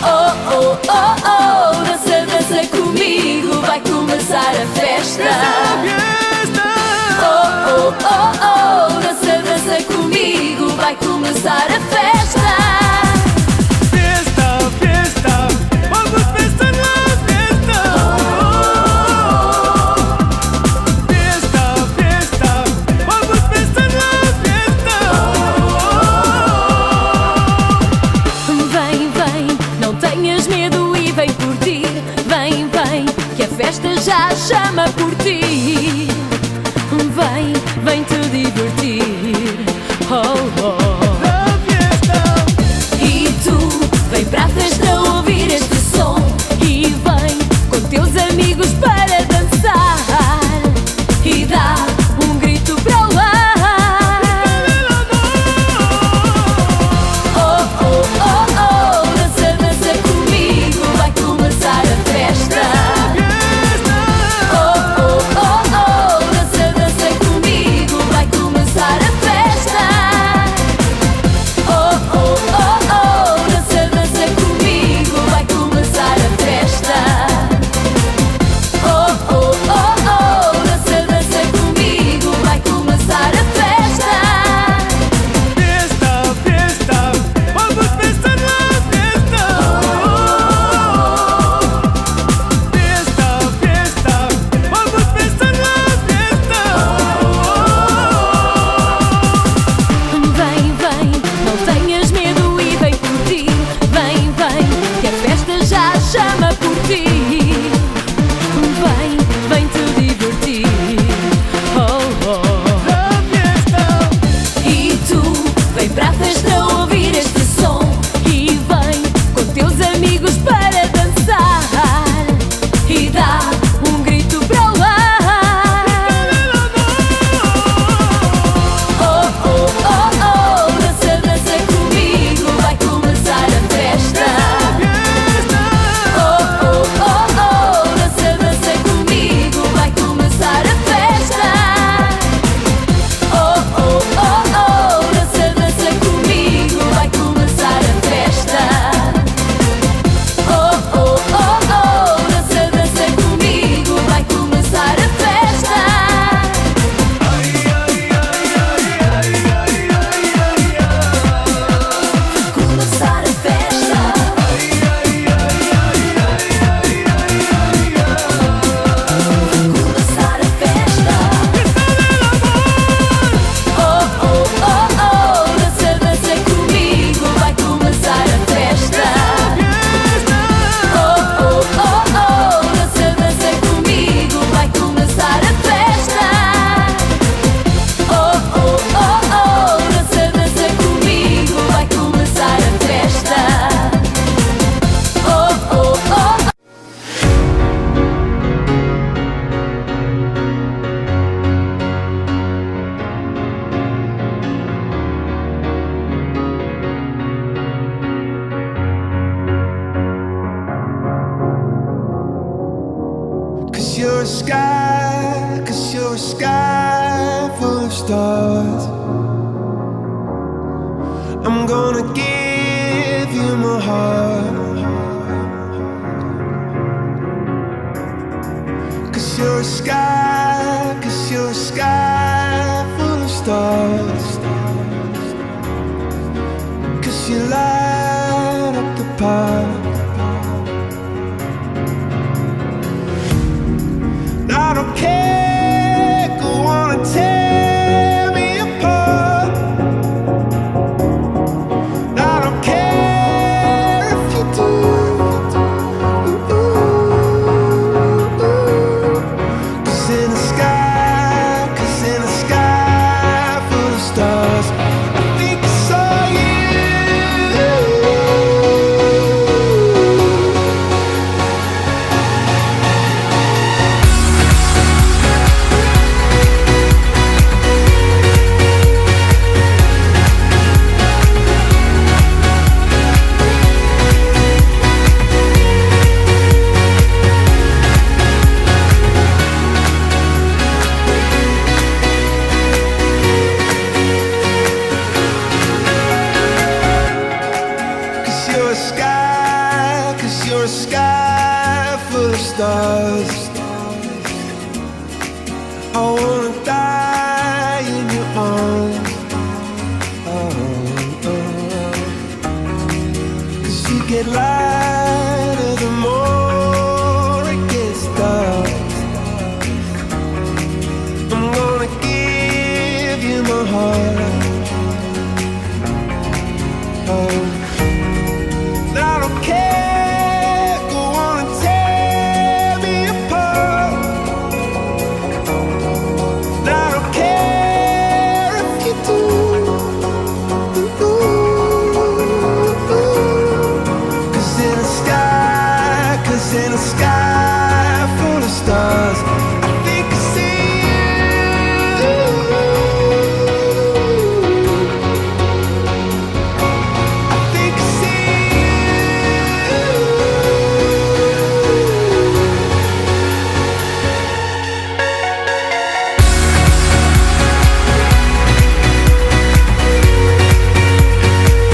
Oh, oh, oh, oh, dança, dança comigo, vai começar a festa. Oh, oh, oh, oh, dança, dança comigo, vai começar a festa. Fiesta, fiesta, vamos fiesta en la fiesta. Fiesta, fiesta, vamos fiesta en la fiesta. Vem, vem, não tenhas medo e vem curtir. Vem, vem, que a festa já chama por ti. Vem, vem te divertir. Oh, oh. La fiesta. E tu, vem para a festa ouvir este som. E vem com teus amigos para dançar. E dá um grito para o ar. Oh, oh, oh, oh, dança, dança comigo, vai começar a festa. Oh, oh, oh, oh, dança, dança comigo, vai começar a festa. Oh, oh, oh, oh, dança, dança comigo, vai começar a festa. Oh, oh, oh, oh, dança, dança comigo, vai começar a festa. Fiesta, fiesta, vamos fiesta en la fiesta. Fiesta, fiesta, vamos fiesta en la fiesta. Vem, vem, não tenhas medo e vem curtir. Vem, vem, que a festa já chama por ti. Vem, vem te divertir. Oh, oh. La fiesta. E tu, vem para a festa ouvir este som. E vem com teus amigos para dançar. E dá um grito para o ar. Oh, oh, oh, oh, dança, dança comigo, vai começar a festa. Oh, oh, oh, oh, dança, dança comigo, vai começar a festa. Oh, oh, oh, oh, dança, dança comigo, vai começar a festa. Oh, oh, oh, oh, dança, dança comigo, vai começar a festa. Começar a festa. Começar a festa. Oh, oh, oh, oh, dança, dança comigo, vai começar a festa. Oh, oh, oh, oh, dança, dança comigo, vai começar a festa. Oh, oh, oh, oh, dança, dança comigo, vai começar a festa. Oh, oh, oh. Cause you're a sky full of stars. I'm gonna give you my heart. Cause you're a sky full of stars. Cause you light up the park. I don't care, go on and tear me apart. I don't care if you do. Cause in the sky full of stars, I think I saw you. Cause you're a sky a sky full of stars. I wanna die in your arms. Oh, oh. 'Cause you get lighter the more it gets dark. I'm gonna give you my heart. Oh.